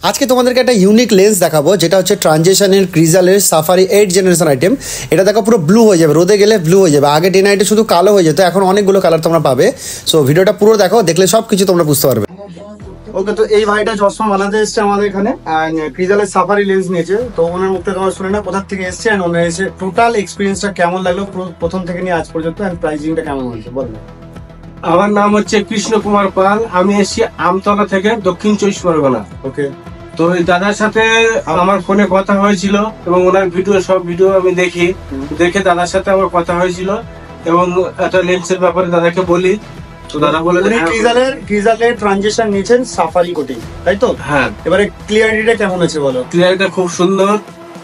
আজকে তোমাদেরকে একটা ইউনিক লেন্স দেখাবো, যেটা হচ্ছে ট্রানজিশনের ক্রিজালের সাফারি 8 জেনারেশন আইটেম। এটা দেখো পুরো ব্লু হয়ে যাবে, রোদে গেলে ব্লু হয়ে যাবে। আগে ডে নাইটে শুধু কালো হয়ে যেত, এখন অনেকগুলো কালার তোমরা পাবে। সো ভিডিওটা পুরো দেখো, দেখলে সব কিছু তোমরা বুঝতে পারবে। ওকে, তো এই ভাইটা চশমা বানাতে এসছে আমাদের এখানে, ক্রিজালের সাফারি লেন্স নিয়েছে। তো ওনার মুখটা তোমার শুনে না কোথা থেকে এসছে, অ্যান্ড ওনার এসে টোটাল এক্সপিরিয়েন্সটা কেমন লাগলো প্রথম থেকে নিয়ে আজ পর্যন্ত, অ্যান্ড প্রাইসিংটা কেমন হয়েছে বলবে। আমার নাম হচ্ছে কৃষ্ণ কুমার পাল, আমি এসেছি আমতলা থেকে, দক্ষিণ 24 পরগনা। ওকে, তো এই দাদার সাথে আমার ফোনে কথা হয়েছিল এবং ওনার সব ভিডিও আমি দেখে দাদার সাথে আমার কথা হয়েছিল এবং একটা লেন্সের ব্যাপারে দাদাকে বলি। তো দাদা বলে ক্রিজালের ট্রানজিশন নিয়েছেন সাফারি কোটিং, তাই তো? হ্যাঁ। এবারে ক্লিয়ারিটিটা কেমন আছে বলো। ক্লিয়ারিটিটা খুব সুন্দর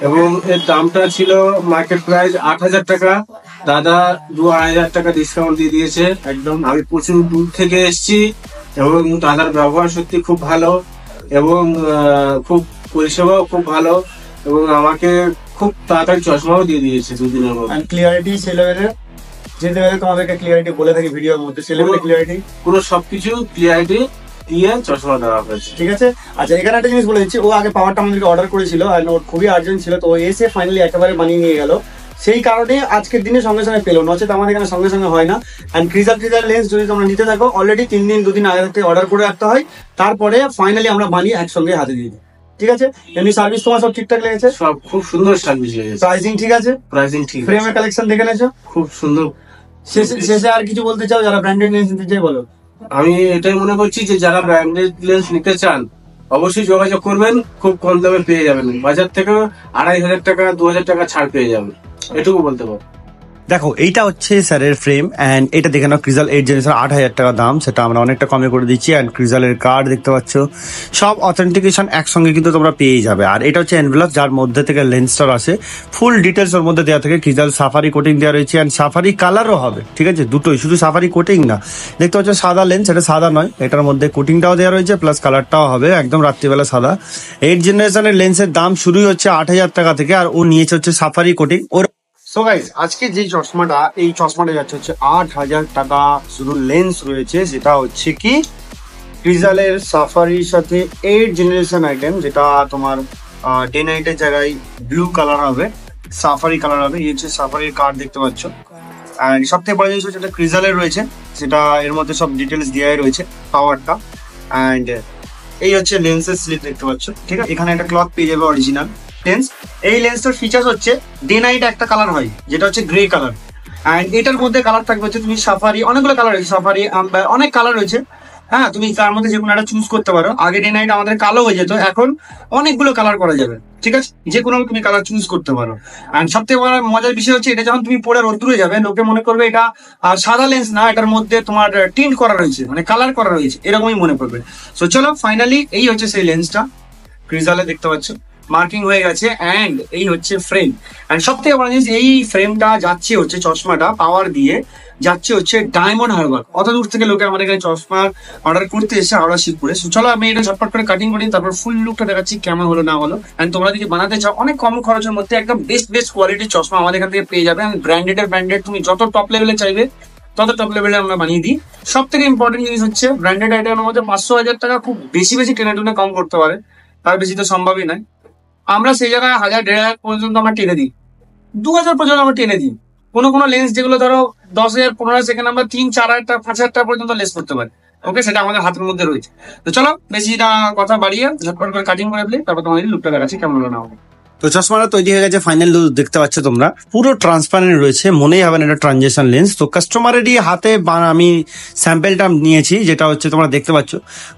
এবং এর দামটা ছিল মার্কেট প্রাইস 8,000 টাকা। দাদা 2-2,500 টাকা ডিসকাউন্ট দিয়ে দিয়েছে। একদম। আমি প্রচুর দূর থেকে এসেছি এবং দাদার ব্যবহার সত্যি খুব ভালো এবং খুব পরিষেবাও খুব ভালো এবং আমাকে খুব তাড়াতাড়ি চশমাও দিয়ে দিয়েছে 2 দিনের মধ্যে। ক্লিয়ারিটি ছেলেবেলে যে লেভেলে তোমাদেরকে ক্লিয়ারিটি বলে থাকি ভিডিওর মধ্যে, ছেলেবেলে ক্লিয়ারিটি পুরো সবকিছু ক্লিয়ারিটি দিয়ে চশমা দেওয়া হয়েছে। ঠিক আছে। আচ্ছা, এখানে একটা জিনিস বলে দিচ্ছি, ও আগে পাওয়ারটা আমাদেরকে অর্ডার করেছিল আর ওর খুবই আর্জেন্ট ছিল, তো ও এসে ফাইনালি একেবারে বানিয়ে নিয়ে গেল। সেই কারণে আজকের দিনে সঙ্গে সঙ্গে পেলো, নচেত আমাদের এখানে সঙ্গে সঙ্গে হয় না। অ্যান্ড ক্রিজাল লেন্স যদি তোমরা নিতে থাকো, অলরেডি 3 দিন 2 দিন আগে থেকে অর্ডার করে রাখতে হয়, তারপরে ফাইনালি আমরা বানিয়ে একসঙ্গে হাতে দিয়ে দিই। ঠিক আছে। এমনি সার্ভিস তোমার সব ঠিকঠাক লেগেছে? সব খুব সুন্দর সার্ভিস লেগেছে। প্রাইসিং ঠিক আছে? প্রাইসিং ঠিক। ফ্রেমের কালেকশন দেখে নেছো? খুব সুন্দর। শেষে আর কিছু বলতে চাও যারা ব্র্যান্ডেড লেন্স নিতে চাই বলো। আমি এটাই মনে করছি যে যারা ব্র্যান্ডেড লেন্স নিতে চান অবশ্যই যোগাযোগ করবেন, খুব কম দামে পেয়ে যাবেন। বাজার থেকে 2,500 টাকা 2,000 টাকা ছাড় পেয়ে যাবেন, এটুকু বলতে পারবো। দেখো, এইটা হচ্ছে স্যারের ফ্রেম, অ্যান্ড এটা দেখে নাও ক্রিজাল 8 জেনারেশন 8,000 টাকা দাম, সেটা আমরা অনেকটা কমে করে দিচ্ছি। অ্যান্ড ক্রিজালের কার্ড দেখতে পাচ্ছ, সব অথেন্টিকেশন একসঙ্গে কিন্তু তোমরা পেয়ে যাবে। আর এটা হচ্ছে এনভেলপ, যার মধ্যে থেকে লেন্সটা আসে, ফুল ডিটেলস ওর মধ্যে দেওয়া থাকে। ক্রিজাল সাফারি কোটিং দেওয়া রয়েছে, অ্যান্ড সাফারি কালারও হবে। ঠিক আছে, দুটোই, শুধু সাফারি কোটিং না। দেখতে পাচ্ছ সাদা লেন্স, এটা সাদা নয়, এটার মধ্যে কোটিংটাও দেওয়া রয়েছে প্লাস কালারটাও হবে একদম রাত্রিবেলা সাদা। 8 জেনারেশনের লেন্সের দাম শুরুই হচ্ছে 8,000 টাকা থেকে, আর ও নিয়েছে হচ্ছে সাফারি কোটিং। ওর সো গাইস, আজকে যে চশমাটা, এই চশমাটা যাচ্ছে হচ্ছে 8,000 টাকা। শুধু লেন্স রয়েছে, সেটা হচ্ছে কি ক্রিজালের সাফারির সাথে 8 জেনারেশন আইটেম, যেটা তোমার ডে নাইটের জায়গায় ব্লু কালার হবে, সাফারি কালার হবে। এই হচ্ছে সাফারির কার্ড দেখতে পাচ্ছ। অ্যান্ড সব থেকে বড় জিনিস হচ্ছে এটা ক্রিজালের রয়েছে, সেটা এর মধ্যে সব ডিটেলস দেওয়াই রয়েছে, পাওয়ারটা। অ্যান্ড এই হচ্ছে লেন্সের স্লিপ দেখতে পাচ্ছ। ঠিক আছে, এখানে একটা ক্লথ পেয়ে যাবে অরিজিনাল লেন্স। এই লেন্সটার ফিচার্স হচ্ছে ডে নাইট একটা কালার হয়, যেটা হচ্ছে গ্রে কালার। অ্যান্ড এটার মধ্যে কালার থাকবে হচ্ছে, তুমি সাফারি, অনেকগুলো কালার রয়েছে, সাফারি অনেক কালার রয়েছে। হ্যাঁ, তুমি তার মধ্যে যে কোনো একটা চুজ করতে পারো। আগে ডে নাইট আমাদের কালো হয়ে যেত, এখন অনেকগুলো কালার করা যাবে। ঠিক আছে, যে কোনো তুমি কালার চুজ করতে পারো। অ্যান্ড সবথেকে বড় মজার বিষয় হচ্ছে, এটা যখন তুমি পরে রোদ্দুরে যাবে, লোকে মনে করবে এটা সাদা লেন্স না, এটার মধ্যে তোমার টিন্ট করা রয়েছে, মানে কালার করা রয়েছে, এরকমই মনে করবে। সো চলো, ফাইনালি এই হচ্ছে সেই লেন্সটা, ক্রিজালে দেখতে পাচ্ছ মার্কিং হয়ে গেছে। অ্যান্ড এই হচ্ছে ফ্রেম। অ্যান্ড সব থেকে বড় জিনিস, এই ফ্রেমটা যাচ্ছে হচ্ছে, চশমাটা পাওয়ার দিয়ে যাচ্ছে হচ্ছে ডায়মন্ড হারবার। অত দূর থেকে লোকে আমাদের এখানে চশমা অর্ডার করতে এসে হাওড়া শিবপুরে। চলো আমি এটা ঝটপট করে কাটিং করি, তারপর ফুল লুকটা দেখাচ্ছি কেমন হলো না হলো। অ্যান্ড তোমরা যদি বানাতে চাও, অনেক কম খরচের মধ্যে একদম বেস্ট কোয়ালিটির চশমা আমাদের এখান থেকে পেয়ে যাবে। অ্যান্ড ব্র্যান্ডেড তুমি যত টপ লেভেলে চাইবে তত টপ লেভেলে আমরা বানিয়ে দিই। সব থেকে ইম্পর্টেন্ট জিনিস হচ্ছে, ব্র্যান্ডেড আইটেমের মধ্যে 500-1,000 টাকা খুব বেশি টেনে টুনে কম করতে পারে, তার বেশি তো সম্ভবই নয়। আমরা সেই জায়গায় 1,000-1,500 পর্যন্ত আমরা টেনে দিই, 2,000 পর্যন্ত আমরা টেনে দিই। কোনো লেন্স যেগুলো ধরো 10,000 15,000, সেখানে আমরা 3-4,000 টাকা 5,000 টাকা পর্যন্ত লেস করতে পারি। ওকে, সেটা আমাদের হাতের মধ্যে রয়েছে। তো চলো, বেশি কথা বাড়িয়ে ঝটপট করে কাটিং করে ফেলি, তারপর তোমাদের লুকটা দেখাচ্ছি কেমন হলো না হবে। তো চশমাটা তৈরি হয়ে গেছে, ফাইনাল লুক দেখতে পাচ্ছ তোমরা, পুরো ট্রান্সপারেন্ট রয়েছে, মনেই হবে না এটা ট্রানজিশন লেন্স। তো কাস্টমারেরই হাতে আমি স্যাম্পেলটা নিয়েছি, যেটা হচ্ছে তোমরা দেখতে পাচ্ছ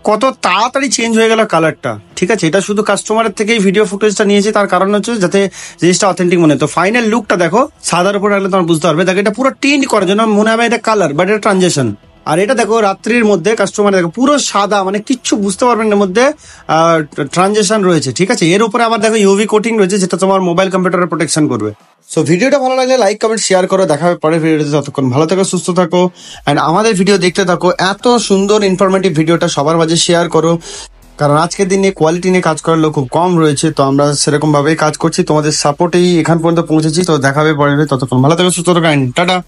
কত তাড়াতাড়ি চেঞ্জ হয়ে গেল কালারটা। ঠিক আছে, এটা শুধু কাস্টমারের থেকেই ভিডিও ফুটেজটা নিয়েছি, তার কারণ হচ্ছে যাতে জিনিসটা অথেন্টিক মনে। তো ফাইনাল লুকটা দেখো, সাদার উপর রাখলে তোমরা বুঝতে পারবে। দেখো, এটা পুরো টিন্ট করার জন্য মনে হবে এটা কালার, বাট এটা ট্রানজিশন। আর এটা দেখো রাত্রির মধ্যে কাস্টমার দেখো পুরো সাদা, মানে কিচ্ছু বুঝতে পারবেন এর মধ্যে ট্রানজিশন রয়েছে। ঠিক আছে, এর উপরে আবার দেখো ইউভি কোটিং রয়েছে, যেটা তোমার মোবাইল কম্পিউটারের প্রোটেকশন করবে। সো ভিডিওটা ভালো লাগলে লাইক কমেন্ট শেয়ার করো, দেখা হবে পরের ভিডিওতে। ততক্ষণ ভালো থাকো, সুস্থ থাকো, অ্যান্ড আমাদের ভিডিও দেখতে থাকো। এত সুন্দর ইনফরমেটিভ ভিডিওটা সবার মাঝে শেয়ার করো, কারণ আজকের দিনে কোয়ালিটি নিয়ে কাজ করার লোক খুব কম রয়েছে। তো আমরা সেরকম ভাবেই কাজ করছি, তোমাদের সাপোর্টেই এখান পর্যন্ত পৌঁছেছি। তো দেখা হবে পরের, ততক্ষণ ভালো থাকো, সুস্থ থাকো, টাটা।